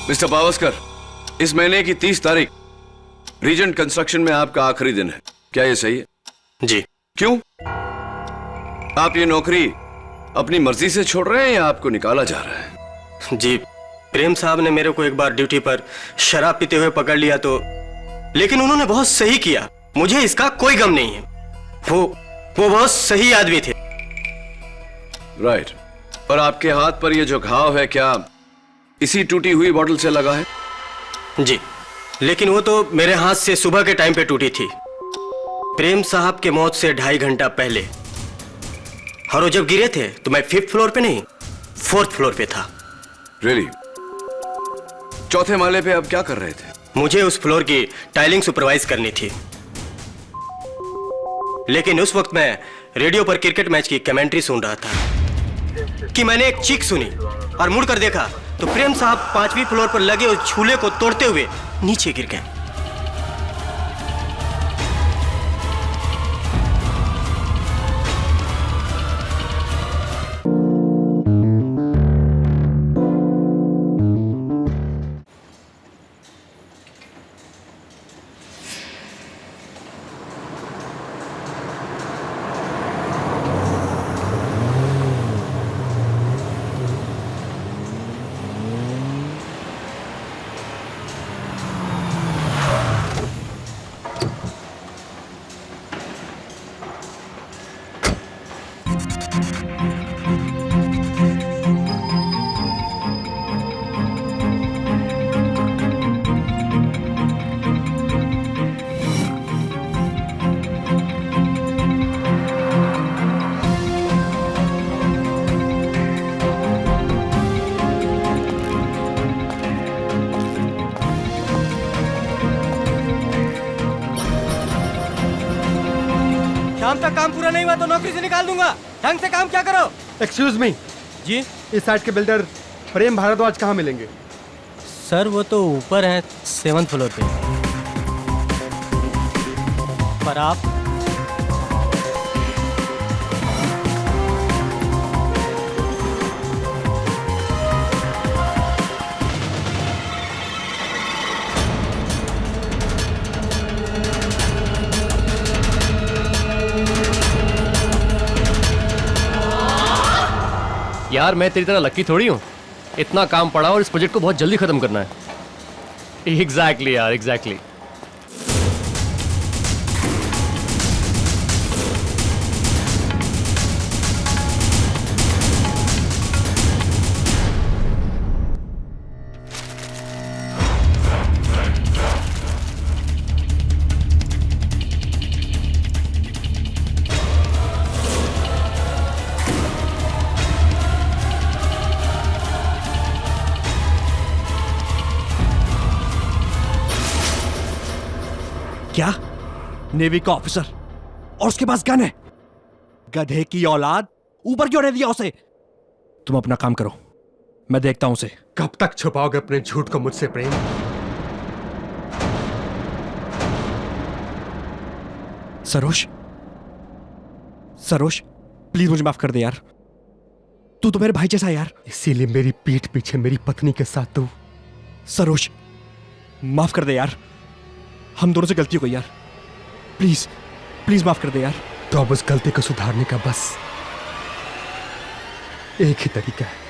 Mister Pawaskar, इस महीने की 30 तारीख रीजेंट कंस्ट्रक्शन में आपका आखिरी दिन है, क्या ये सही है? जी। क्यों? आप ये नौकरी अपनी मर्जी से छोड़ रहे हैं या आपको निकाला जा रहा है? जी, प्रेम साहब ने मेरे को एक बार ड्यूटी पर शराब पीते हुए पकड़ लिया तो, लेकिन उन्होंने बहुत सही किया, मुझे इसका कोई गम नहीं है। वो बहुत सही आदमी थे। राइट। पर आपके हाथ पर ये जो घाव है, क्या इसी टूटी हुई बोतल से लगा है? जी, लेकिन वो तो मेरे हाथ से सुबह के टाइम पे टूटी थी, प्रेम साहब के मौत से 2.5 घंटा पहले। और वो जब गिरे थे तो मैं 5th फ्लोर पे नहीं, 4th फ्लोर पे था। रियली? चौथे माले पे आप क्या कर रहे थे? मुझे उस फ्लोर की टाइलिंग सुपरवाइज करनी थी, लेकिन उस वक्त मैं रेडियो पर क्रिकेट मैच की कमेंट्री सुन रहा था कि मैंने एक चीख सुनी और मुड़कर देखा तो प्रेम साहब 5वीं फ्लोर पर लगे उस झूले को तोड़ते हुए नीचे गिर गए। शाम तक काम पूरा नहीं हुआ तो नौकरी से निकाल दूंगा। ढंग से काम क्या करो। एक्सक्यूज मी जी इस साइड के बिल्डर प्रेम भारद्वाज कहाँ मिलेंगे? सर, वो तो ऊपर है 7th फ्लोर पे। पर आप? यार मैं तेरी तरह लक्की थोड़ी हूँ, इतना काम पड़ा और इस प्रोजेक्ट को बहुत जल्दी खत्म करना है। एग्जैक्टली यार, एग्जैक्टली। क्या? नेवी का ऑफिसर और उसके पास गन है? गधे की औलाद, ऊपर क्यों नहीं दिया उसे? तुम अपना काम करो, मैं देखता हूं उसे। कब तक छुपाओगे अपने झूठ को मुझसे प्रेम? सरोज, सरोज प्लीज मुझे माफ कर दे यार, तू तो मेरे भाई जैसा है यार। इसीलिए मेरी पीठ पीछे मेरी पत्नी के साथ तू। सरोज माफ कर दे यार, हम दोनों से गलती हो गई यार, प्लीज प्लीज माफ कर दे यार। तो अब उस गलती को सुधारने का बस एक ही तरीका है।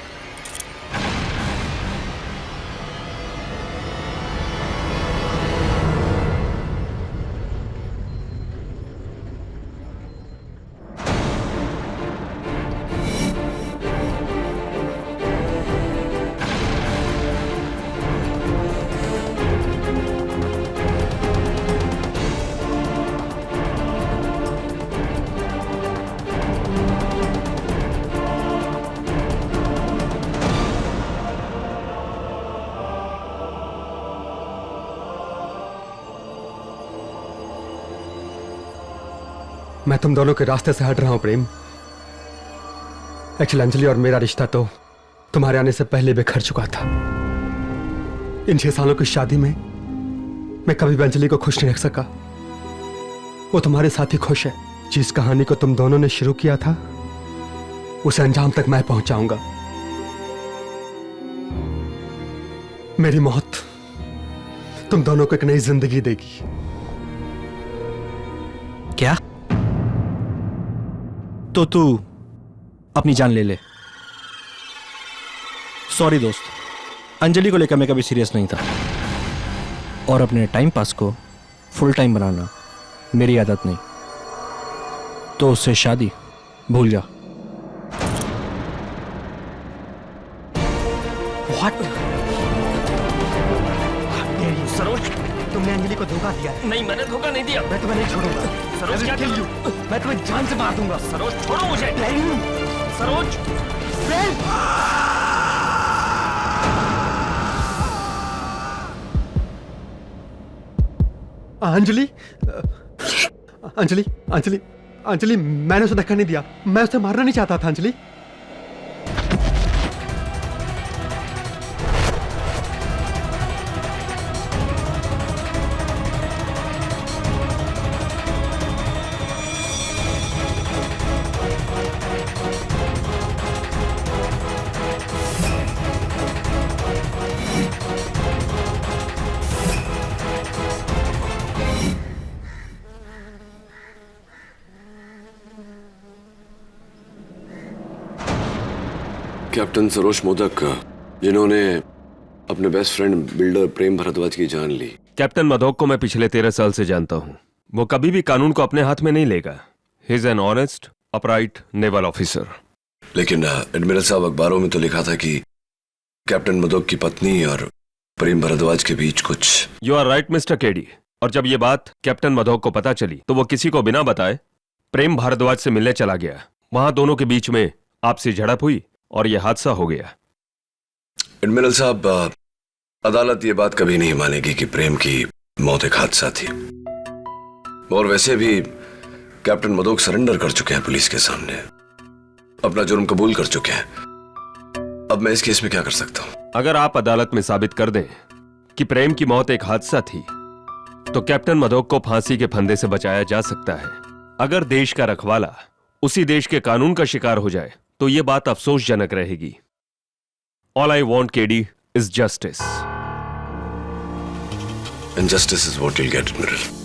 मैं तुम दोनों के रास्ते से हट रहा हूं प्रेम। एक्चुअली अंजलि और मेरा रिश्ता तो तुम्हारे आने से पहले बिखर चुका था। इन 6 सालों की शादी में मैं कभी भी अंजलि को खुश नहीं रख सका। वो तुम्हारे साथ ही खुश है। जिस कहानी को तुम दोनों ने शुरू किया था उसे अंजाम तक मैं पहुंचाऊंगा। मेरी मौत तुम दोनों को एक नई जिंदगी देगी। क्या? तो तू अपनी जान ले ले। सॉरी दोस्त, अंजलि को लेकर मैं कभी सीरियस नहीं था, और अपने टाइम पास को फुल टाइम बनाना मेरी आदत नहीं। तो उससे शादी भूल जा। What? सरोज, तुमने अंजलि को धोखा दिया है। नहीं, मैंने धोखा नहीं दिया। मैं तुम्हें नहीं छोड़ूंगा। सरोज, क्या किल यू। मैं तुम्हें जान से मार दूंगा। सरोज, छोड़ो मुझे। सरोज, अंजलि, अंजलि, अंजलि, अंजलि, मैंने उसे धक्का नहीं दिया। मैं उसे मारना नहीं चाहता था अंजलि। कैप्टन सरोज मोदक, जिन्होंने अपने बेस्ट फ्रेंड बिल्डर प्रेम भारद्वाज की जान ली। कैप्टन मधोक को मैं पिछले 13 साल से जानता हूं। वो कभी भी कानून को अपने हाथ में नहीं लेगा। He is an honest, upright naval officer. लेकिन एडमिरल साहब, अखबारों में तो लिखा था कि कैप्टन मधोक की पत्नी और प्रेम भारद्वाज के बीच कुछ। You are right Mr KD. और जब ये बात कैप्टन मधोक को पता चली तो वो किसी को बिना बताए प्रेम भारद्वाज से मिलने चला गया। वहां दोनों के बीच में आपसी झड़प हुई और यह हादसा हो गया। एडमिरल साहब, अदालत ये बात कभी नहीं मानेगी कि प्रेम की मौत एक हादसा थी। और वैसे भी कैप्टन मधोक सरेंडर कर चुके हैं पुलिस के सामने, अपना जुर्म कबूल कर चुके हैं। अब मैं इस केस में क्या कर सकता हूं? अगर आप अदालत में साबित कर दें कि प्रेम की मौत एक हादसा थी तो कैप्टन मधोक को फांसी के फंदे से बचाया जा सकता है। अगर देश का रखवाला उसी देश के कानून का शिकार हो जाए तो यह बात अफसोसजनक रहेगी। All I want KD is justice. And justice is what you'll get, admiral.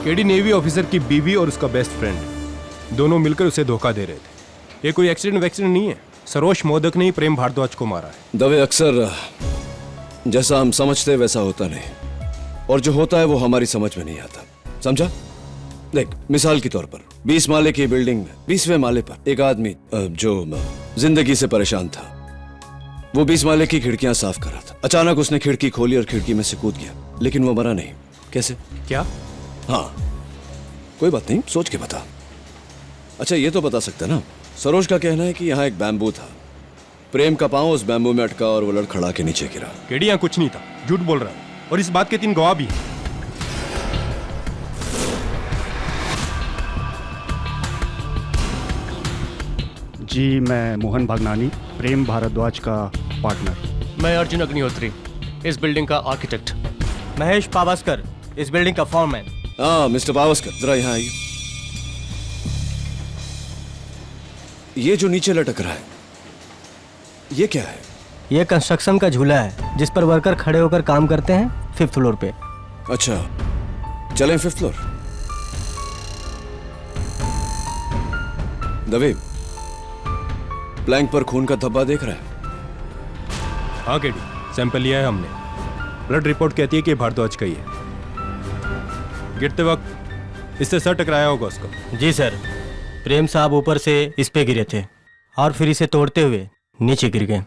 KD navy officer की बीवी और उसका बेस्ट फ्रेंड दोनों मिलकर उसे धोखा दे रहे थे। ये कोई एक्सीडेंट नहीं है। सरोज मोदक ने ही प्रेम भारद्वाज को मारा है। दवे अक्सर जैसा हम समझते वैसा होता नहीं, और जो होता है वो हमारी समझ में नहीं आता। समझा? देख, मिसाल के तौर पर 20 माले की बिल्डिंग में 20वें माले पर एक आदमी जो जिंदगी से परेशान था, वो 20 माले की खिड़कियां साफ कर रहा था। अचानक उसने खिड़की खोली और खिड़की में से कूद गया, लेकिन वो मरा नहीं। कैसे? क्या? हाँ, कोई बात नहीं, सोच के बता। अच्छा, ये तो बता सकता है ना, सरोज का कहना है कि यहाँ एक बैम्बू था, प्रेम का पांव उस बैम्बू में अटका और वो लड़खड़ा के नीचे गिरा। केडी यहाँ कुछ नहीं था, झूठ बोल रहा है, और इस बात के 3 गवाह भी हैं। जी, मैं मोहन भागनानी, प्रेम भारद्वाज का पार्टनर। मैं अर्जुन अग्निहोत्री, इस बिल्डिंग का आर्किटेक्ट। महेश पावस्कर, इस बिल्डिंग का फॉरमैन। हाँ मिस्टर पावस्कर, जरा यहाँ आइए। ये जो नीचे लटक रहा है, ये क्या है? ये कंस्ट्रक्शन का झूला है जिस पर वर्कर खड़े होकर काम करते हैं 5th फ्लोर पे। अच्छा, चलें 5th फ्लोर। दवे, प्लैंक पर खून का धब्बा देख रहा है? हाँ केडी, सैंपल लिया है हमने। ब्लड रिपोर्ट कहती है कि भारद्वाज का ही है। गिरते वक्त इससे सर टकराया होगा उसका। जी सर, प्रेम साहब ऊपर से इस पे गिरे थे और फिर इसे तोड़ते हुए नीचे गिर गए।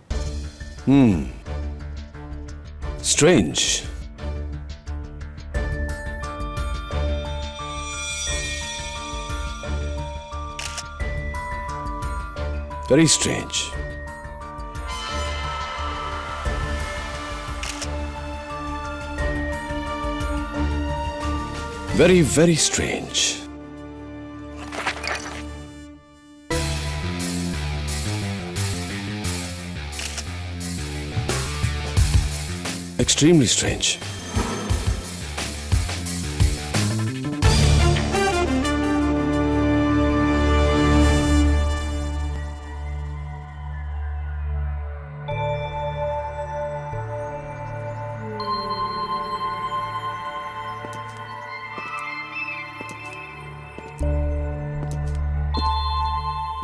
Strange. Very strange. Very very strange. Extremely strange.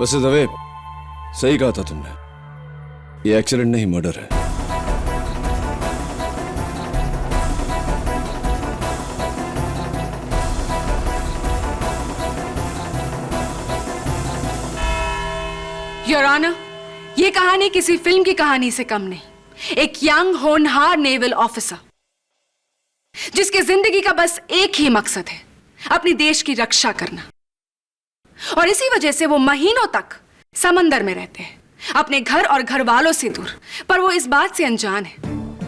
वैसे दवे सही कहा था तुमने, ये एक्सीडेंट नहीं मर्डर है। योर ऑनर, ये कहानी किसी फिल्म की कहानी से कम नहीं। एक यंग होनहार नेवल ऑफिसर जिसकी जिंदगी का बस एक ही मकसद है, अपनी देश की रक्षा करना। और इसी वजह से वो महीनों तक समंदर में रहते हैं, अपने घर और घर वालों से दूर। पर वो इस बात से अनजान है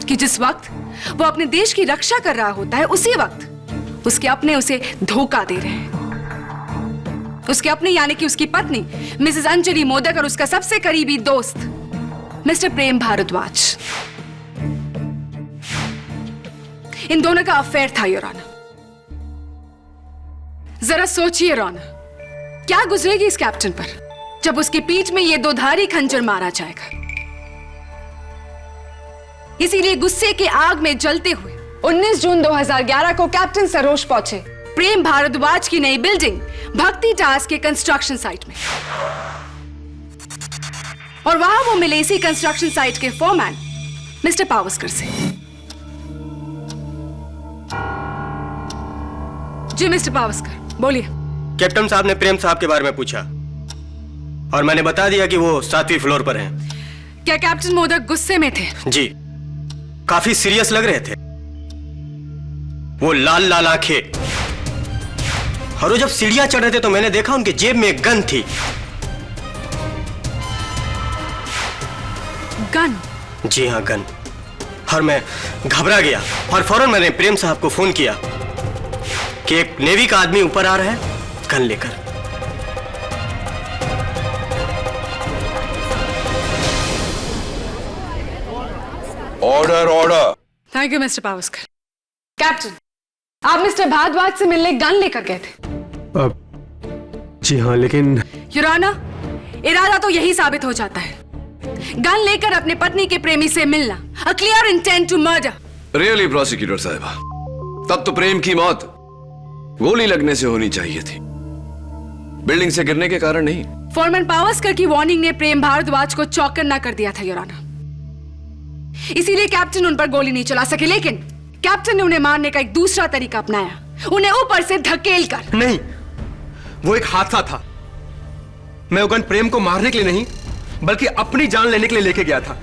कि जिस वक्त वो अपने देश की रक्षा कर रहा होता है, उसी वक्त उसके अपने उसे धोखा दे रहे हैं। उसके अपने यानी कि उसकी पत्नी मिसेस अंजलि मोदक और उसका सबसे करीबी दोस्त मिस्टर प्रेम भारद्वाज। इन दोनों का अफेयर था योर ऑनर। जरा सोचिए योर ऑनर, क्या गुजरेगी इस कैप्टन पर जब उसकी पीठ में ये दोधारी खंजर मारा जाएगा। इसीलिए गुस्से के आग में जलते हुए 19 जून 2011 को कैप्टन सरोज पहुंचे प्रेम भारद्वाज की नई बिल्डिंग भक्ति टावर्स के कंस्ट्रक्शन साइट में। और वहां वो मिले इसी कंस्ट्रक्शन साइट के फोरमैन मिस्टर पावस्कर से। जी मिस्टर पावस्कर, बोलिए। कैप्टन साहब ने प्रेम साहब के बारे में पूछा और मैंने बता दिया कि वो 7वीं फ्लोर पर हैं। क्या कैप्टन मोदक गुस्से में थे? जी, काफी सीरियस लग रहे थे। वो लाल लाल आंखें, और वो जब सीढ़ियां चढ़ रहे थे तो मैंने देखा उनके जेब में एक गन थी। गन? जी हाँ, गन। और मैं घबरा गया और फौरन मैंने प्रेम साहब को फोन किया कि एक नेवी का आदमी ऊपर आ रहा है गन लेकर। Order order. Thank you mister Pawaskar. Captain, आप मिस्टर भारद्वाज से मिलने गन लेकर गए थे? जी हाँ, लेकिन योर ऑनर, इरादा तो यही साबित हो जाता है। गन लेकर अपने पत्नी के प्रेमी से मिलना, a clear intent to murder. Really prosecutor साहिबा, तब तो प्रेम की मौत गोली लगने से होनी चाहिए थी, बिल्डिंग से गिरने के कारण नहीं। फोरमैन पावस्कर की वार्निंग ने प्रेम भारद्वाज को चौकन्ना कर दिया था योर ऑनर। इसीलिए कैप्टन उन पर गोली नहीं चला सके, लेकिन कैप्टन ने उन्हें मारने का एक दूसरा तरीका अपनाया, उन्हें ऊपर से धकेल कर। नहीं, वो एक हादसा था। मैं वो गन प्रेम को मारने के लिए नहीं बल्कि अपनी जान लेने के लिए लेके गया था।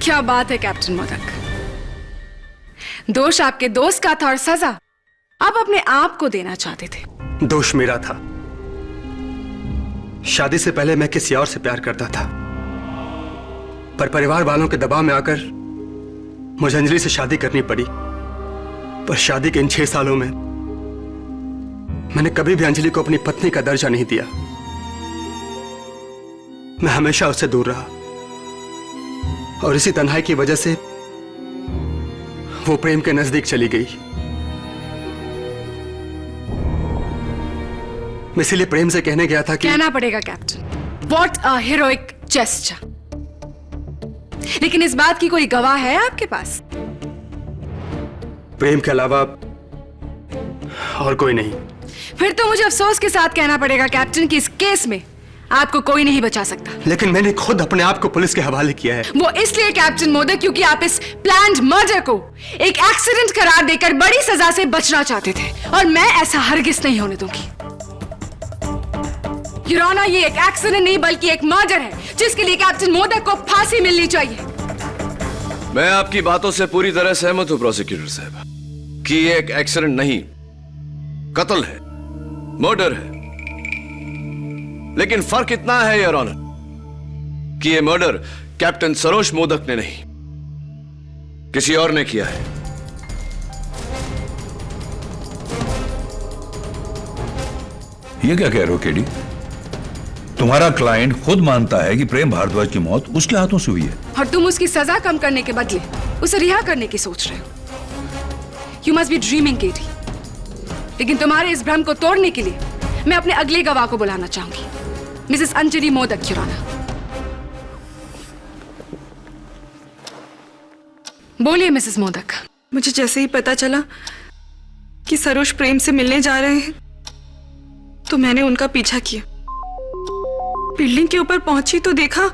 क्या बात है कैप्टन मोदक, दोष आपके दोस्त का था और सजा आप अपने आप को देना चाहते थे। दोष मेरा था। शादी से पहले मैं किसी और से प्यार करता था, पर परिवार वालों के दबाव में आकर मुझे अंजलि से शादी करनी पड़ी। पर शादी के इन 6 सालों में मैंने कभी भी अंजलि को अपनी पत्नी का दर्जा नहीं दिया। मैं हमेशा उससे दूर रहा और इसी तन्हाई की वजह से वो प्रेम के नजदीक चली गई। मैं इसीलिए प्रेम से कहने गया था कि कहना पड़ेगा captain, what a heroic gesture. लेकिन इस बात की कोई गवाह है आपके पास? प्रेम के अलावा और कोई नहीं। फिर तो मुझे अफसोस के साथ कहना पड़ेगा कैप्टन कि इस केस में आपको कोई नहीं बचा सकता। लेकिन मैंने खुद अपने आप को पुलिस के हवाले किया है। वो इसलिए कैप्टन मोदक क्योंकि आप इस प्लान्ड मर्डर को एक एक्सीडेंट करार देकर बड़ी सजा से बचना चाहते थे, और मैं ऐसा हरगिज नहीं होने दूंगी। योर ऑनर, ये एक एक्सीडेंट नहीं बल्कि एक मर्डर है, जिसके लिए कैप्टन मोदक को फांसी मिलनी चाहिए। मैं आपकी बातों से पूरी तरह सहमत हूं प्रोसिक्यूटर साहब कि ये एक एक्सीडेंट नहीं, कत्ल है, मर्डर है। लेकिन फर्क इतना है योर ऑनर कि ये मर्डर कैप्टन सरोज मोदक ने नहीं, किसी और ने किया है। ये क्या कह रहे हो केडी? तुम्हारा क्लाइंट खुद मानता है कि प्रेम भारद्वाज की मौत उसके हाथों से हुई है, और तुम उसकी सजा कम करने के बदले उसे रिहा करने की सोच रहे हो। यू मस्ट बी ड्रीमिंग केटी। लेकिन तुम्हारे इस भ्रम को तोड़ने के लिए मैं अपने अगले गवाह को बुलाना चाहूंगी, Mrs Anjali Modak, your honour. बोलिए मिसेस मोदक। मुझे जैसे ही पता चला कि सरोज प्रेम से मिलने जा रहे हैं तो मैंने उनका पीछा किया। बिल्डिंग के ऊपर पहुंची तो देखा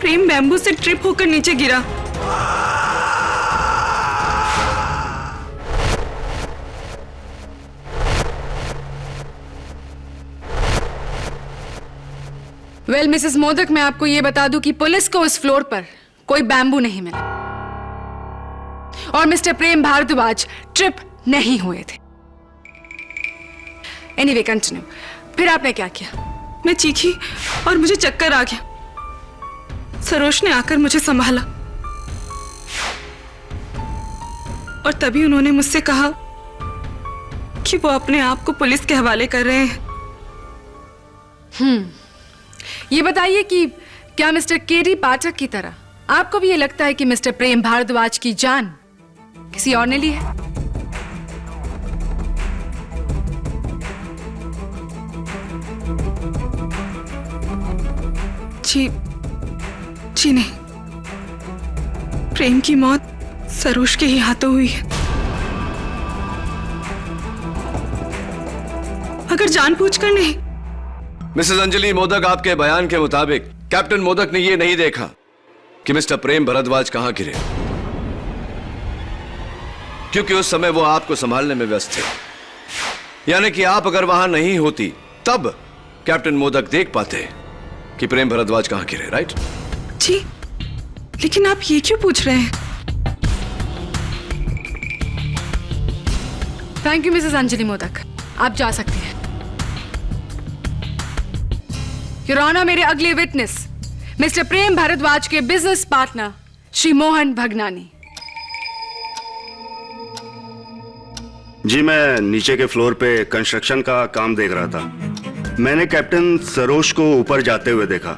प्रेम बैम्बू से ट्रिप होकर नीचे गिरा। वेल मिसेस मोदक, मैं आपको यह बता दूं कि पुलिस को उस फ्लोर पर कोई बैम्बू नहीं मिला और मिस्टर प्रेम भारद्वाज ट्रिप नहीं हुए थे। Anyway continue. फिर आपने क्या किया? मैं चीखी और मुझे चक्कर आ गया। सरोज ने आकर मुझे संभाला और तभी उन्होंने मुझसे कहा कि वो अपने आप को पुलिस के हवाले कर रहे हैं। ये बताइए कि क्या मिस्टर केडी पाठक की तरह आपको भी ये लगता है कि मिस्टर प्रेम भारद्वाज की जान किसी और ने ली है? जी नहीं, प्रेम की मौत सरोज के ही हाथों हुई है। अगर जानबूझकर नहीं। मिसेस अंजलि मोदक, आपके बयान के मुताबिक कैप्टन मोदक ने यह नहीं देखा कि मिस्टर प्रेम भारद्वाज कहां गिरे, क्योंकि उस समय वो आपको संभालने में व्यस्त थे। यानी कि आप अगर वहां नहीं होती तब कैप्टन मोदक देख पाते कि प्रेम भारद्वाज कहां गिरे, राइट? जी, लेकिन आप ये क्यों पूछ रहे हैं? Thank you Mrs Anjali modak, आप जा सकती हैं। योर ऑनर, मेरे अगले विटनेस मिस्टर प्रेम भारद्वाज के बिजनेस पार्टनर श्री मोहन भगनानी। जी, मैं नीचे के फ्लोर पे कंस्ट्रक्शन का काम देख रहा था। मैंने कैप्टन सरोज को ऊपर जाते हुए देखा।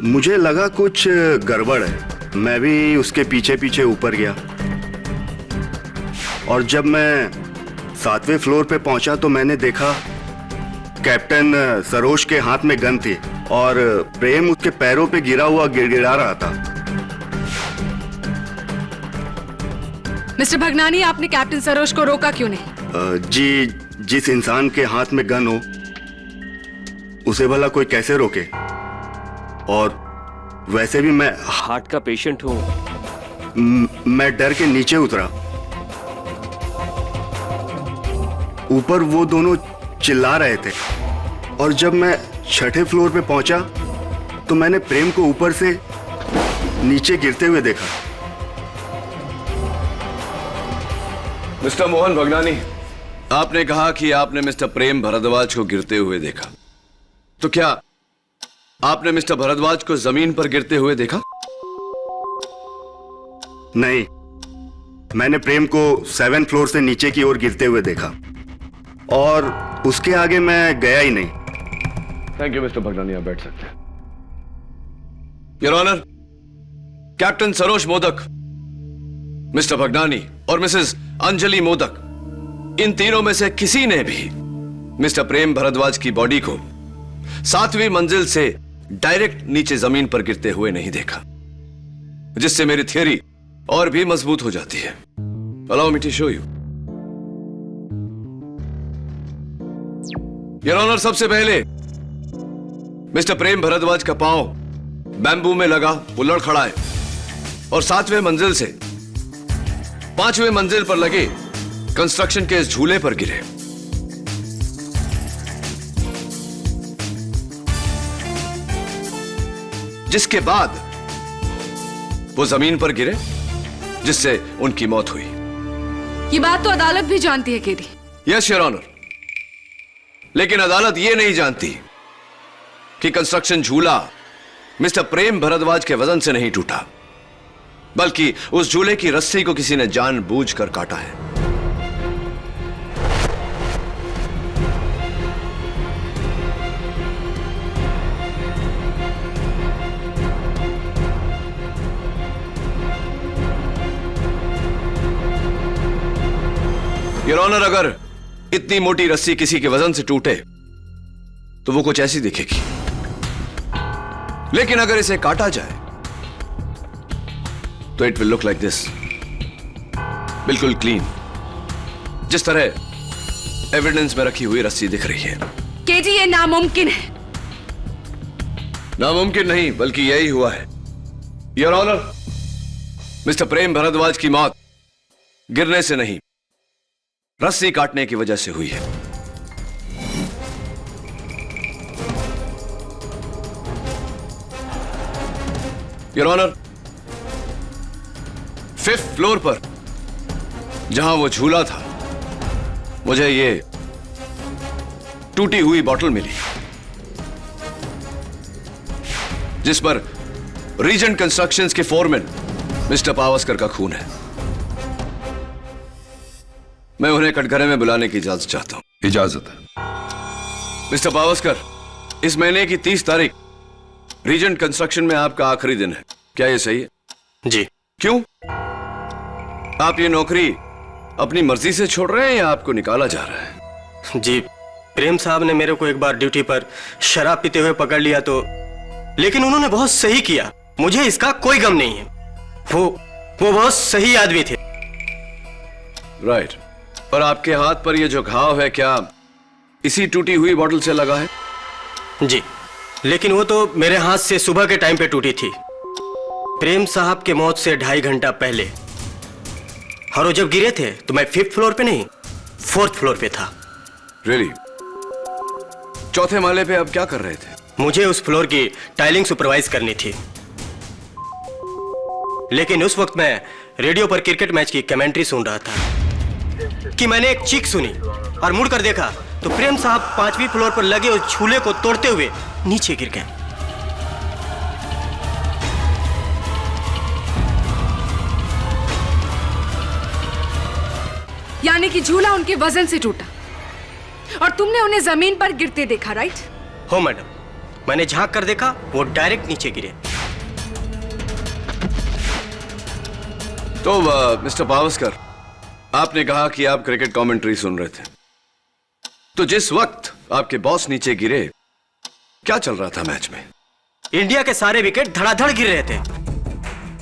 मुझे लगा कुछ गड़बड़ है। मैं भी उसके पीछे पीछे ऊपर गया और जब मैं 7वें फ्लोर पे पहुंचा तो मैंने देखा कैप्टन सरोज के हाथ में गन थी और प्रेम उसके पैरों पे गिरा हुआ गिड़गिड़ा रहा था। मिस्टर भगनानी, आपने कैप्टन सरोज को रोका क्यों नहीं? जी, जिस इंसान के हाथ में गन हो उसे भला कोई कैसे रोके? और वैसे भी मैं हार्ट का पेशेंट हूं। मैं डर के नीचे उतरा। ऊपर वो दोनों चिल्ला रहे थे और जब मैं 6ठे फ्लोर पे पहुंचा तो मैंने प्रेम को ऊपर से नीचे गिरते हुए देखा। मिस्टर मोहन भगनानी, आपने कहा कि आपने मिस्टर प्रेम भारद्वाज को गिरते हुए देखा, तो क्या आपने मिस्टर भारद्वाज को जमीन पर गिरते हुए देखा? नहीं, मैंने प्रेम को 7th फ्लोर से नीचे की ओर गिरते हुए देखा और उसके आगे मैं गया ही नहीं। थैंक यू मिस्टर भगनानी, आप बैठ सकते हैं। Your honour, captain Saroj Modak, Mr Bhagnani और मिसेस अंजलि मोदक, इन तीनों में से किसी ने भी मिस्टर प्रेम भारद्वाज की बॉडी को 7वीं मंजिल से डायरेक्ट नीचे जमीन पर गिरते हुए नहीं देखा, जिससे मेरी थियरी और भी मजबूत हो जाती है। Allow me to show you. Your honour, सबसे पहले मिस्टर प्रेम भारद्वाज का पांव बैम्बू में लगा, वो लड़खड़ाए और 7वें मंजिल से 5वें मंजिल पर लगे कंस्ट्रक्शन के इस झूले पर गिरे। जिसके बाद वो जमीन पर गिरे, जिससे उनकी मौत हुई। ये बात तो अदालत भी जानती है केडी। यस योर ऑनर, लेकिन अदालत ये नहीं जानती कि कंस्ट्रक्शन झूला मिस्टर प्रेम भारद्वाज के वजन से नहीं टूटा, बल्कि उस झूले की रस्सी को किसी ने जानबूझकर काटा है। योर ऑनर, अगर इतनी मोटी रस्सी किसी के वजन से टूटे तो वो कुछ ऐसी दिखेगी, लेकिन अगर इसे काटा जाए तो it will look like this, बिल्कुल क्लीन, जिस तरह एविडेंस में रखी हुई रस्सी दिख रही है। केडी, ये नामुमकिन है। नामुमकिन नहीं, बल्कि यही हुआ है। योर ऑनर, मिस्टर प्रेम भारद्वाज की मौत गिरने से नहीं, रस्सी काटने की वजह से हुई है। योर ऑनर, 5th फ्लोर पर जहां वो झूला था, मुझे ये टूटी हुई बॉटल मिली, जिस पर रीजेंट कंस्ट्रक्शंस के फोरमैन मिस्टर पावस्कर का खून है। मैं उन्हें कटघरे में बुलाने की इजाजत चाहता हूं। इजाजत है। मिस्टर पावस्कर, इस महीने की 30 तारीख रीजेंट कंस्ट्रक्शन में आपका आखिरी दिन है, क्या यह सही है? जी। क्यों? आप ये नौकरी अपनी मर्जी से छोड़ रहे हैं या आपको निकाला जा रहा है? जी, प्रेम साहब ने मेरे को एक बार ड्यूटी पर शराब पीते हुए पकड़ लिया तो, लेकिन उन्होंने बहुत सही किया, मुझे इसका कोई गम नहीं है। वो बहुत सही आदमी थे। राइट। और आपके हाथ पर ये जो घाव है, क्या इसी टूटी हुई बोतल से लगा है? जी, लेकिन वो तो मेरे हाथ से सुबह के टाइम पे टूटी थी, प्रेम साहब के मौत से 2.5 घंटा पहले। और वो जब गिरे थे तो मैं 5th फ्लोर पे नहीं, 4th फ्लोर पे था। रियली? चौथे माले पे आप क्या कर रहे थे? मुझे उस फ्लोर की टाइलिंग सुपरवाइज करनी थी, लेकिन उस वक्त मैं रेडियो पर क्रिकेट मैच की कमेंट्री सुन रहा था कि मैंने एक चीख सुनी और मुड़कर देखा तो प्रेम साहब 5वीं फ्लोर पर लगे उस झूले को तोड़ते हुए नीचे गिर गए। यानी कि झूला उनके वजन से टूटा और तुमने उन्हें जमीन पर गिरते देखा, राइट? हो मैडम, मैंने झांक कर देखा, वो डायरेक्ट नीचे गिरे। तो मिस्टर पावस्कर, आपने कहा कि आप क्रिकेट कमेंट्री सुन रहे थे, तो जिस वक्त आपके बॉस नीचे गिरे, क्या चल रहा था मैच में? इंडिया के सारे विकेट धड़ाधड़ गिर रहे थे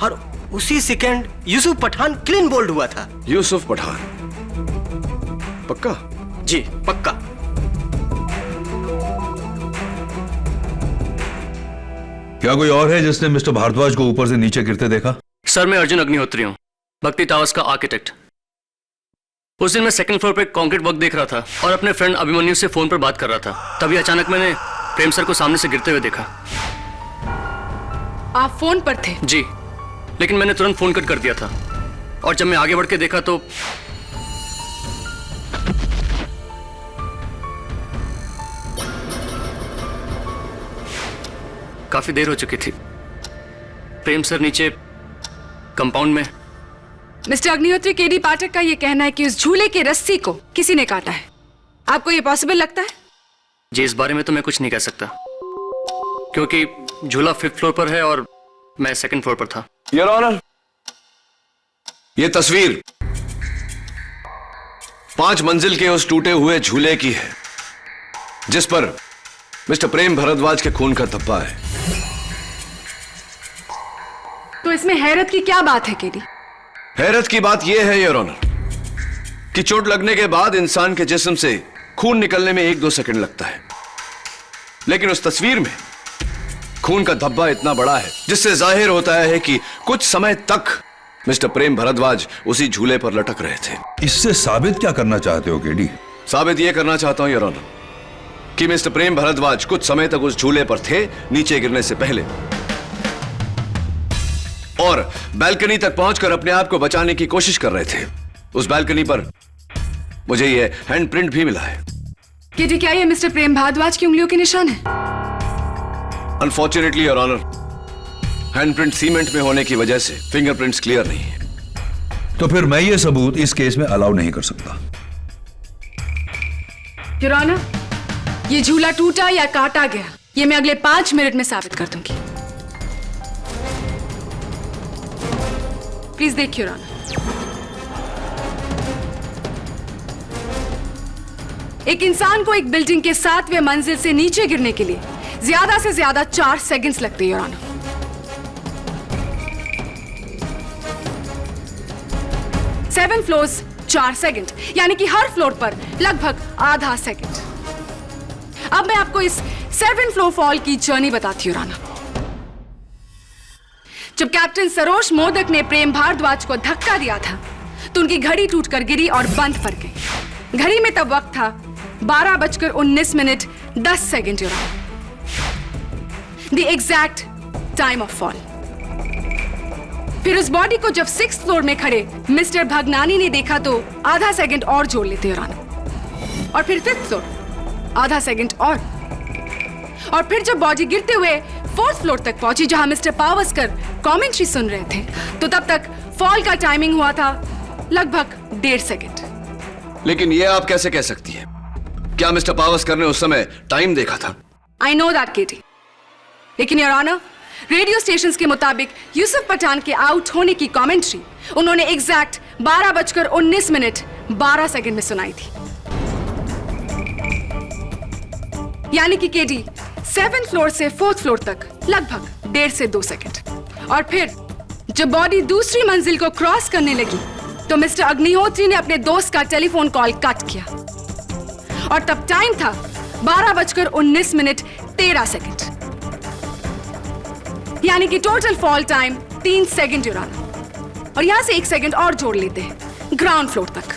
और उसी second Yusuf Pathan clean bowled हुआ था। यूसुफ पठान? पक्का? जी पक्का। क्या कोई और है जिसने मिस्टर भारद्वाज को ऊपर से नीचे गिरते देखा? सर, मैं अर्जुन अग्निहोत्री हूँ, भक्ति टावर्स का आर्किटेक्ट। उस दिन मैं 2nd फ्लोर पे कंक्रीट वर्क देख रहा था और अपने फ्रेंड अभिमन्यु से फोन पर बात कर रहा था। तभी अचानक मैंने प्रेम सर को सामने से गिरते हुए देखा। आप फोन पर थे? जी, लेकिन मैंने तुरंत फोन कट कर दिया था और जब मैं आगे बढ़ के देखा तो काफी देर हो चुकी थी। प्रेम सर नीचे कंपाउंड में। मिस्टर अग्निहोत्री, केडी पाठक का यह कहना है कि उस झूले की रस्सी को किसी ने काटा है। आपको यह पॉसिबल लगता है? जी, इस बारे में तो मैं कुछ नहीं कह सकता, क्योंकि झूला 5th फ्लोर पर है और मैं 2nd फ्लोर पर था। योर ऑनर, यह तस्वीर 5 मंजिल के उस टूटे हुए झूले की है, जिस पर मिस्टर प्रेम भारद्वाज के खून का धब्बा है। तो इसमें हैरत की क्या बात है केडी? हैरत की बात यह है योर ऑनर कि चोट लगने के बाद इंसान के जिस्म से खून निकलने में 1-2 सेकंड लगता है, लेकिन उस तस्वीर में खून का धब्बा इतना बड़ा है जिससे जाहिर होता है कि कुछ समय तक मिस्टर प्रेम भारद्वाज उसी झूले पर लटक रहे थे। इससे साबित क्या करना चाहते हो केडी? साबित यह करना चाहता हूं योर ऑनर कि मिस्टर प्रेम भारद्वाज कुछ समय तक उस झूले पर थे नीचे गिरने से पहले, और बैल्कनी तक पहुंचकर अपने आप को बचाने की कोशिश कर रहे थे। उस बैल्कनी पर मुझे यह हैंड प्रिंट भी मिला है। केडी, क्या ये मिस्टर प्रेम भारद्वाज की उंगलियों के निशान है? Unfortunately your honour, handprint cement में होने की वजह से फिंगरप्रिंट्स क्लियर नहीं है। तो फिर मैं ये सबूत इस केस में अलाउ नहीं कर सकता। योर ऑनर, ये झूला टूटा या काटा गया ये मैं अगले 5 मिनट में साबित कर दूंगी। प्लीज देखिए योर ऑनर। एक इंसान को एक बिल्डिंग के 7वें मंजिल से नीचे गिरने के लिए ज्यादा से ज्यादा 4 सेकंड्स लगते हैं your honour. Seven floors 4 second, यानी कि हर फ्लोर पर लगभग आधा सेकंड। अब मैं आपको इस 7 फ्लोर फॉल की जर्नी बताती हूं राना। जब कैप्टन सरोज मोदक ने प्रेम भारद्वाज को धक्का दिया था तो उनकी घड़ी टूटकर गिरी और बंद पड़ गई। घड़ी में तब वक्त था 12:19 your honour, the exact time of fall. फिर उस बॉडी को जब 6th फ्लोर में खड़े मिस्टर भगनानी ने देखा तो आधा सेकंड और जोड़ लेते योर ऑनर, और फिर 5th फ्लोर आधा सेकंड और फिर जब बॉडी गिरते हुए 4th फ्लोर तक पहुंची जहां मिस्टर पावस्कर कमेंट्री सुन रहे थे तो तब तक फॉल का टाइमिंग हुआ था लगभग 1.5 सेकंड। लेकिन यह आप कैसे कह सकती हैं? क्या मिस्टर पावस्कर ने उस समय टाइम देखा था? आई नो दैट केटी, लेकिन योर ऑनर रेडियो स्टेशंस के मुताबिक यूसुफ पठान के आउट होने की कमेंट्री उन्होंने एग्जैक्ट 12:19 में सुनाई थी, यानी कि केडी 7th फ्लोर से 4th फ्लोर तक लगभग 1.5 से 2 सेकंड। और फिर जब बॉडी दूसरी मंजिल को क्रॉस करने लगी तो मिस्टर अग्निहोत्री ने अपने दोस्त का टेलीफोन कॉल कट किया और तब टाइम था 12:19 यानी कि total fall time 3 second your honour. और यहां से 1 सेकंड और जोड़ लेते हैं ग्राउंड फ्लोर तक।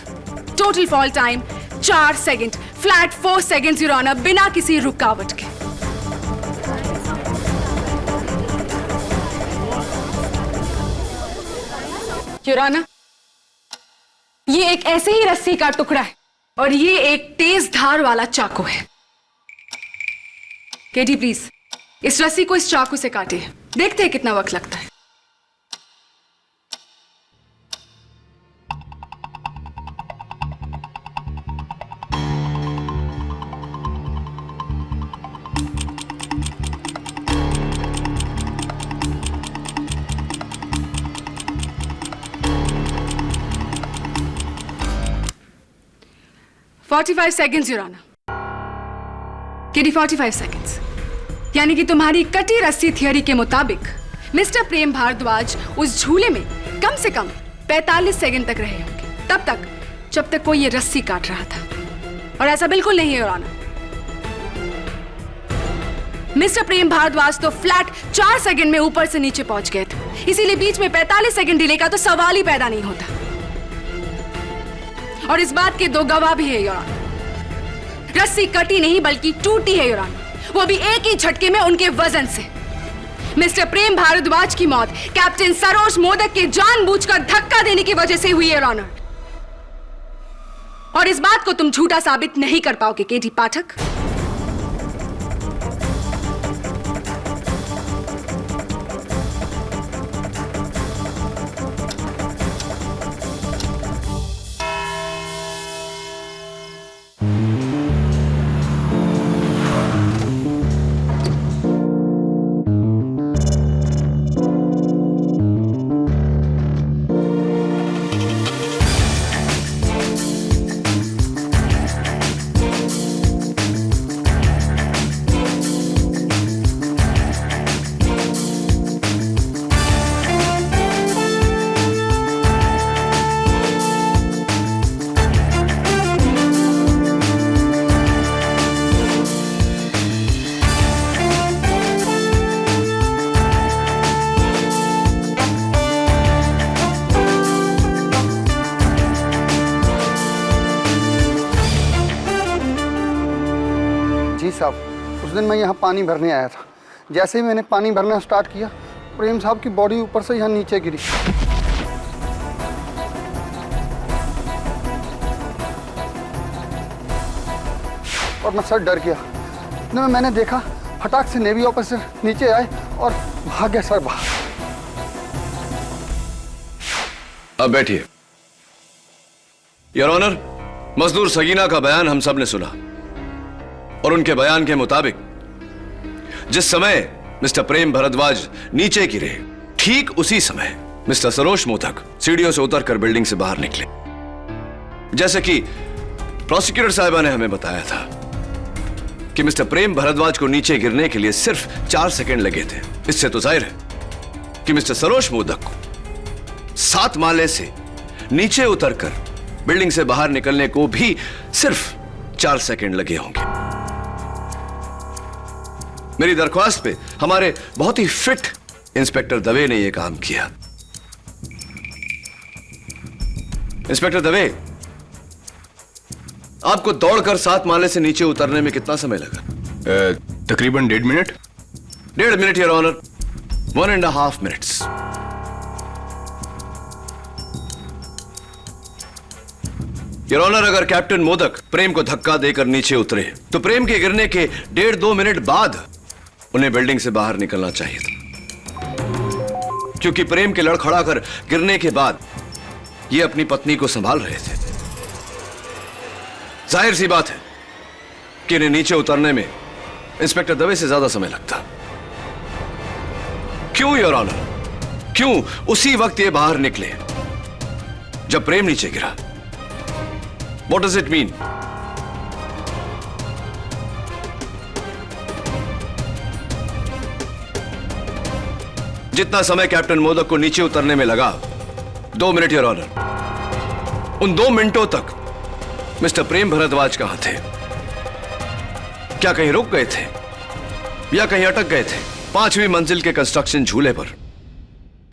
Total fall time 4 second, flat 4 second your honour, बिना किसी रुकावट के। योर ऑनर, ये एक ऐसे ही रस्सी का टुकड़ा है और ये एक तेज धार वाला चाकू है। केटी प्लीज इस रस्सी को इस चाकू से काटे, देखते हैं कितना वक्त लगता है। $45 seconds your honour. KD 45 seconds, यानी कि तुम्हारी कटी रस्सी थियरी के मुताबिक मिस्टर प्रेम भारद्वाज उस झूले में कम से कम 45 सेकंड तक रहे होंगे, तब तक जब तक कोई ये रस्सी काट रहा था। और ऐसा बिल्कुल नहीं है योर ऑनर। मिस्टर प्रेम भारद्वाज तो फ्लैट 4 सेकंड में ऊपर से नीचे पहुंच गए थे, इसीलिए बीच में 45 सेकंड डिले का तो सवाल ही पैदा नहीं होता। और इस बात के 2 गवाह भी है योर ऑनर। रस्सी कटी नहीं बल्कि टूटी है योर ऑनर, वो भी एक ही झटके में उनके वजन से। मिस्टर प्रेम भारद्वाज की मौत कैप्टन सरोज मोदक के जानबूझकर धक्का देने की वजह से हुई है योर ऑनर। और इस बात को तुम झूठा साबित नहीं कर पाओगे केटी पाठक। साहब, उस दिन मैं यहाँ पानी भरने आया था। जैसे ही मैंने पानी भरना स्टार्ट किया, प्रेम साहब की बॉडी ऊपर से यहाँ नीचे गिरी। और मैं सर डर गया। इतने में मैंने देखा फटाक से नेवी ऑफिसर नीचे आए और भाग गया सर बाहर। अब बैठिए। योर ऑनर, मजदूर सगीना का बयान हम सब ने सुना और उनके बयान के मुताबिक जिस समय मिस्टर प्रेम भारद्वाज नीचे गिरे, ठीक उसी समय मिस्टर सरोज मोदक सीढ़ियों से उतरकर बिल्डिंग से बाहर निकले। जैसे कि प्रोसिक्यूटर साहिबा ने हमें बताया था कि मिस्टर प्रेम भारद्वाज को नीचे गिरने के लिए सिर्फ 4 सेकंड लगे थे। इससे तो जाहिर है कि मिस्टर सरोज मोदक को 7 माले से नीचे उतरकर बिल्डिंग से बाहर निकलने को भी सिर्फ 4 सेकंड लगे होंगे। मेरी दरख्वास्त पे हमारे बहुत ही फिट इंस्पेक्टर दवे ने यह काम किया। इंस्पेक्टर दवे, आपको दौड़कर 7 माले से नीचे उतरने में कितना समय लगा? तकरीबन 1.5 minute. 1.5 minute your honour, 1.5 minutes. Your honour, अगर कैप्टन मोदक प्रेम को धक्का देकर नीचे उतरे तो प्रेम के गिरने के 1.5-2 मिनट बाद उन्हें बिल्डिंग से बाहर निकलना चाहिए था, क्योंकि प्रेम के लड़खड़ा कर गिरने के बाद ये अपनी पत्नी को संभाल रहे थे। जाहिर सी बात है कि इन्हें नीचे उतरने में इंस्पेक्टर दवे से ज्यादा समय लगता। क्यों योर ऑनर? क्यों उसी वक्त ये बाहर निकले जब प्रेम नीचे गिरा? What does it mean? जितना समय कैप्टन मोदक को नीचे उतरने में लगा, 2 मिनट योर ऑनर, उन 2 मिनटों तक मिस्टर प्रेम भारद्वाज कहां थे? क्या कहीं रुक गए थे या कहीं अटक गए थे 5वीं मंजिल के कंस्ट्रक्शन झूले पर?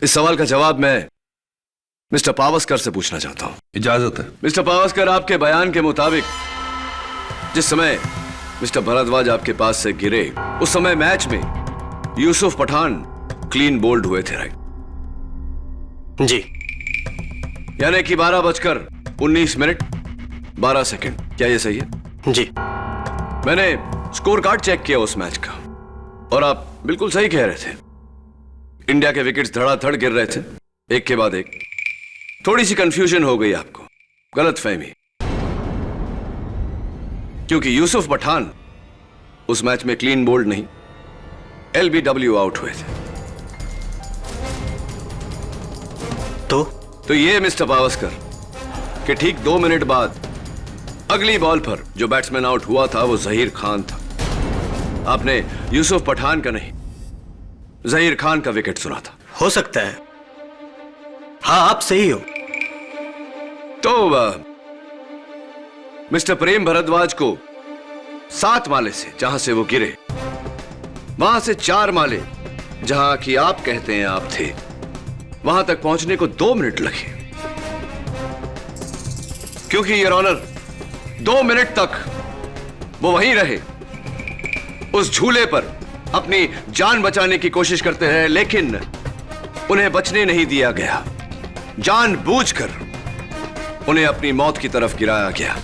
इस सवाल का जवाब मैं मिस्टर पावस्कर से पूछना चाहता हूं। इजाजत है। मिस्टर पावस्कर, आपके बयान के मुताबिक जिस समय मिस्टर भारद्वाज आपके पास से गिरे, उस समय मैच में यूसुफ पठान क्लीन बोल्ड हुए थे, राइट? जी। यानी कि 12:19 12 सेकंड। क्या यह सही है? जी। मैंने स्कोर कार्ड चेक किया उस मैच का और आप बिल्कुल सही कह रहे थे। इंडिया के विकेट्स धड़ाधड़ गिर रहे थे, एक के बाद एक। थोड़ी सी कंफ्यूजन हो गई आपको, गलतफहमी, क्योंकि यूसुफ पठान उस मैच में क्लीन बोल्ड नहीं, LBW आउट हुए थे। तो ये मिस्टर पावस्कर कि ठीक 2 मिनट बाद अगली बॉल पर जो बैट्समैन आउट हुआ था वो जहीर खान था। आपने यूसुफ पठान का नहीं, जहीर खान का विकेट सुना था। हो सकता है, हाँ आप सही हो। तो मिस्टर प्रेम भारद्वाज को 7 माले से जहां से वो गिरे, वहां से 4 माले जहां कि आप कहते हैं आप थे, वहां तक पहुंचने को 2 मिनट लगे, क्योंकि योर ऑनर 2 मिनट तक वो वहीं रहे, उस झूले पर अपनी जान बचाने की कोशिश करते हैं, लेकिन उन्हें बचने नहीं दिया गया। जानबूझकर उन्हें अपनी मौत की तरफ गिराया गया।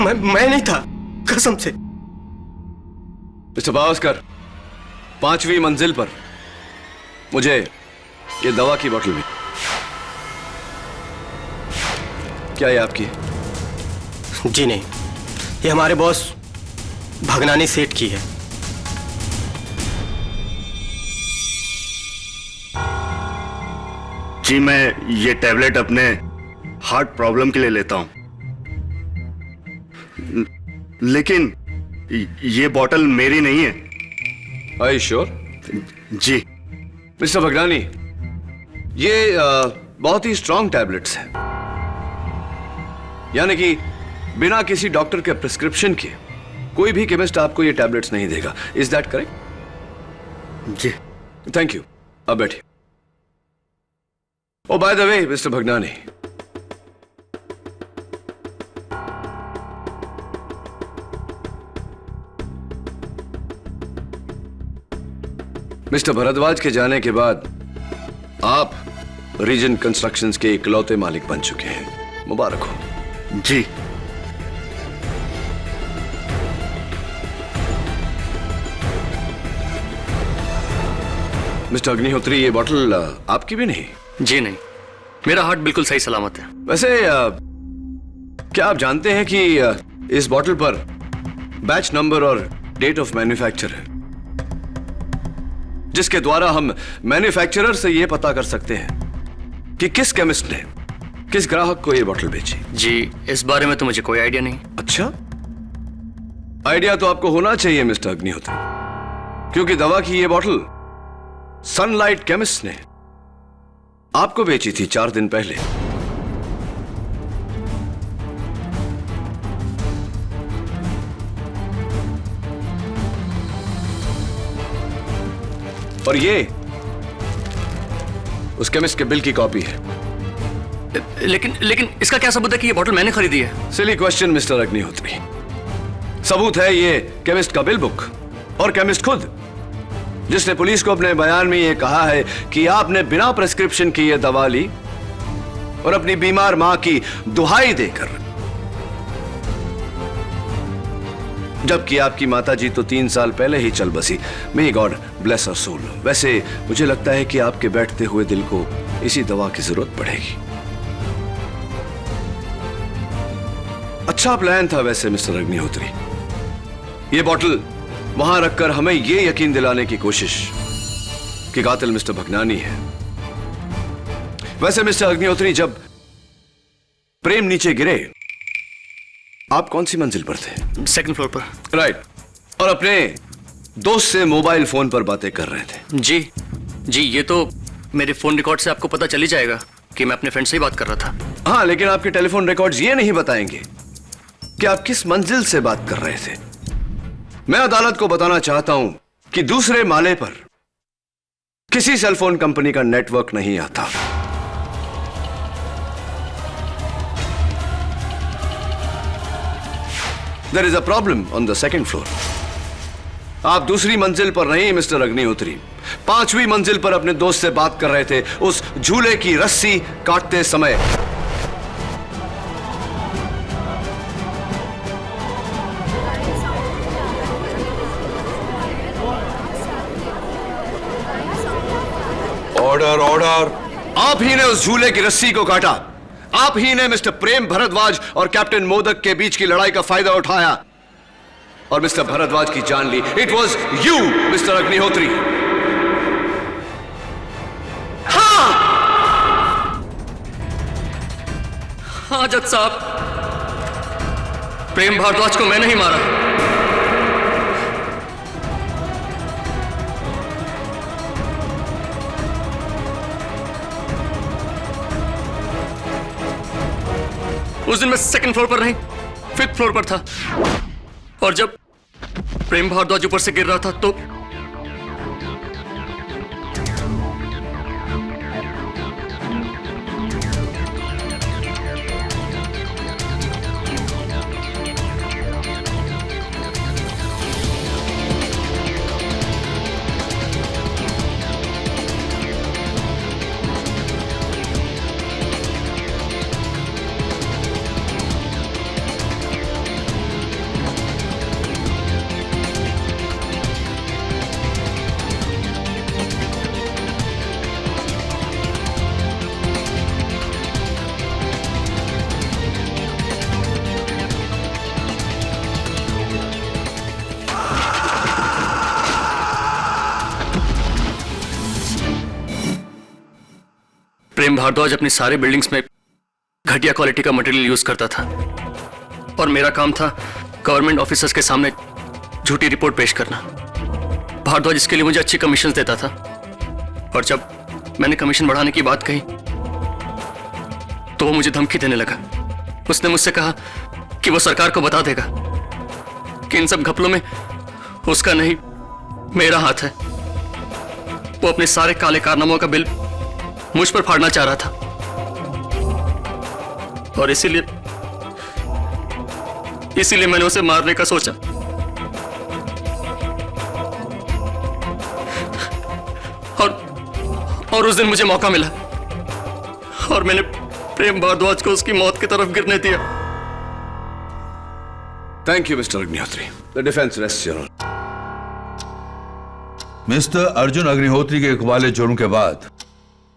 मैं नहीं था, कसम से। मिस्टर पावस्कर, 5वीं मंजिल पर मुझे ये दवा की बोतल मिली। क्या ये आपकी? जी नहीं, ये हमारे बॉस भगनानी सेठ की है। जी, मैं ये टैबलेट अपने हार्ट प्रॉब्लम के लिए लेता हूं, लेकिन ये बोतल मेरी नहीं है। Are you sure? जी। मिस्टर भगनानी, ये बहुत ही स्ट्रॉन्ग टैबलेट्स हैं, यानी कि बिना किसी डॉक्टर के प्रिस्क्रिप्शन के कोई भी केमिस्ट आपको ये टैबलेट्स नहीं देगा। Is that correct? जी। Thank you. अब बैठिए। Oh by the way mister Bhagnani, mister Bharadwaj के जाने के बाद आप रीजन कंस्ट्रक्शंस के इकलौते मालिक बन चुके हैं। मुबारक हो। जी। मिस्टर अग्निहोत्री, ये बॉटल आपकी भी नहीं? जी नहीं, मेरा हार्ट बिल्कुल सही सलामत है। वैसे क्या आप जानते हैं कि इस बॉटल पर बैच नंबर और डेट ऑफ मैन्युफैक्चर है, जिसके द्वारा हम मैन्युफैक्चरर से यह पता कर सकते हैं कि किस केमिस्ट ने किस ग्राहक को यह बॉटल बेची? जी, इस बारे में तो मुझे कोई आइडिया नहीं। अच्छा, आइडिया तो आपको होना चाहिए मिस्टर अग्निहोत्री, क्योंकि दवा की यह बॉटल सनलाइट केमिस्ट ने आपको बेची थी 4 दिन पहले। और ये उस केमिस्ट के बिल की कॉपी है। लेकिन इसका क्या सबूत है कि ये बोतल मैंने खरीदी है? Silly question mister Agnihotri. सबूत है ये केमिस्ट का बिल बुक और केमिस्ट खुद, जिसने पुलिस को अपने बयान में ये कहा है कि आपने बिना प्रिस्क्रिप्शन की ये दवा ली और अपनी बीमार मां की दुहाई देकर, जबकि आपकी माताजी तो 3 साल पहले ही चल बसी। मे गॉड ब्लेस हर सोल। वैसे मुझे लगता है कि आपके बैठते हुए दिल को इसी दवा की जरूरत पड़ेगी। अच्छा प्लान था वैसे मिस्टर अग्निहोत्री। ये बॉटल वहां रखकर हमें यह यकीन दिलाने की कोशिश कि कातिल मिस्टर भगनानी है। वैसे मिस्टर अग्निहोत्री, जब प्रेम नीचे गिरे आप कौन सी मंजिल पर थे? 2nd फ्लोर पर। राइट। और अपने दोस्त से मोबाइल फोन पर बातें कर रहे थे? जी, ये तो मेरे फोन रिकॉर्ड से आपको पता चली जाएगा कि मैं अपने फ्रेंड से ही बात कर रहा था। हाँ, लेकिन आपके टेलीफोन रिकॉर्ड्स ये नहीं बताएंगे कि आप किस मंजिल से बात कर रहे थे। मैं अदालत को बताना चाहता हूं कि दूसरे माले पर किसी सेलफोन कंपनी का नेटवर्क नहीं आता। There is a problem on the 2nd floor. आप दूसरी मंजिल पर नहीं मिस्टर अग्निहोत्री, 5वीं मंजिल पर अपने दोस्त से बात कर रहे थे उस झूले की रस्सी काटते समय। Order order. आप ही ने उस झूले की रस्सी को काटा। आप ही ने मिस्टर प्रेम भरद्वाज और कैप्टन मोदक के बीच की लड़ाई का फायदा उठाया और मिस्टर भरद्वाज की जान ली। It was you mister Agnihotri. हाँ जज साहब, प्रेम भारद्वाज को मैंने ही मारा। उस दिन मैं 2nd फ्लोर पर नहीं, 5th फ्लोर पर था, और जब प्रेम भारद्वाज ऊपर से गिर रहा था तो प्रेम भारद्वाज अपनी सारी बिल्डिंग्स में घटिया क्वालिटी का मटेरियल यूज करता था और मेरा काम था गवर्नमेंट ऑफिसर्स के सामने झूठी रिपोर्ट पेश करना। भारद्वाज इसके लिए मुझे अच्छी कमीशन देता था और जब मैंने कमीशन बढ़ाने की बात कही तो वो मुझे धमकी देने लगा। उसने मुझसे कहा कि वो सरकार को बता देगा कि इन सब घपलों में उसका नहीं मेरा हाथ है। वो अपने सारे काले कारनामों का बिल मुझ पर फाड़ना चाह रहा था और इसीलिए मैंने उसे मारने का सोचा। और उस दिन मुझे मौका मिला और मैंने प्रेम भारद्वाज को उसकी मौत की तरफ गिरने दिया। Thank you mister Agnihotri. The defence rests your honour. Mister Arjun Agnihotri के इकबाले जुर्म के बाद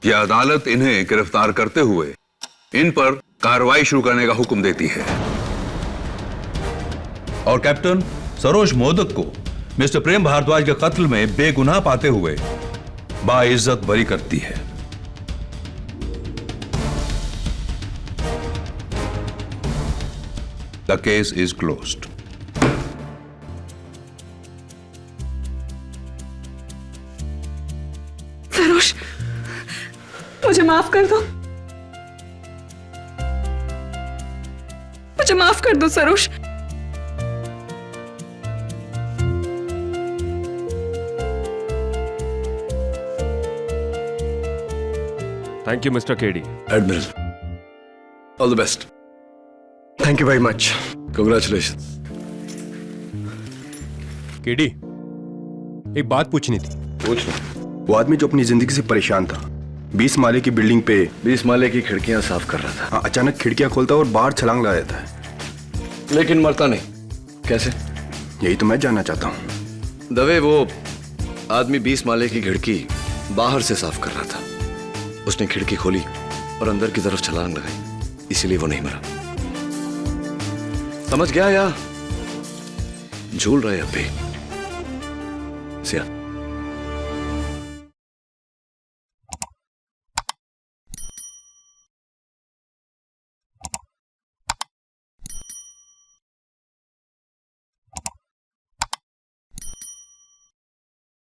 यह अदालत इन्हें गिरफ्तार करते हुए इन पर कार्रवाई शुरू करने का हुक्म देती है और कैप्टन सरोज मोदक को मिस्टर प्रेम भारद्वाज के कत्ल में बेगुनाह पाते हुए बाइज्जत बरी करती है। The case is closed. Saroj, मुझे माफ कर दो, मुझे माफ कर दो Saroj. Thank you mister KD. Admiral, all the best. Thank you very much. Congratulation. KD, एक बात पूछनी थी। पूछ लो। वो आदमी जो अपनी जिंदगी से परेशान था, 20 माले की बिल्डिंग पे 20 माले की खिड़कियां साफ कर रहा था। अचानक खिड़कियां खोलता और बाहर छलांग लगा देता है। लेकिन मरता नहीं, कैसे? यही तो मैं जानना चाहता हूँ। दवे, वो आदमी 20 माले की खिड़की बाहर से साफ कर रहा था। उसने खिड़की खोली और अंदर की तरफ छलांग लगाई, इसीलिए वो नहीं मरा। समझ गया या झूल रहे अब भी? सिया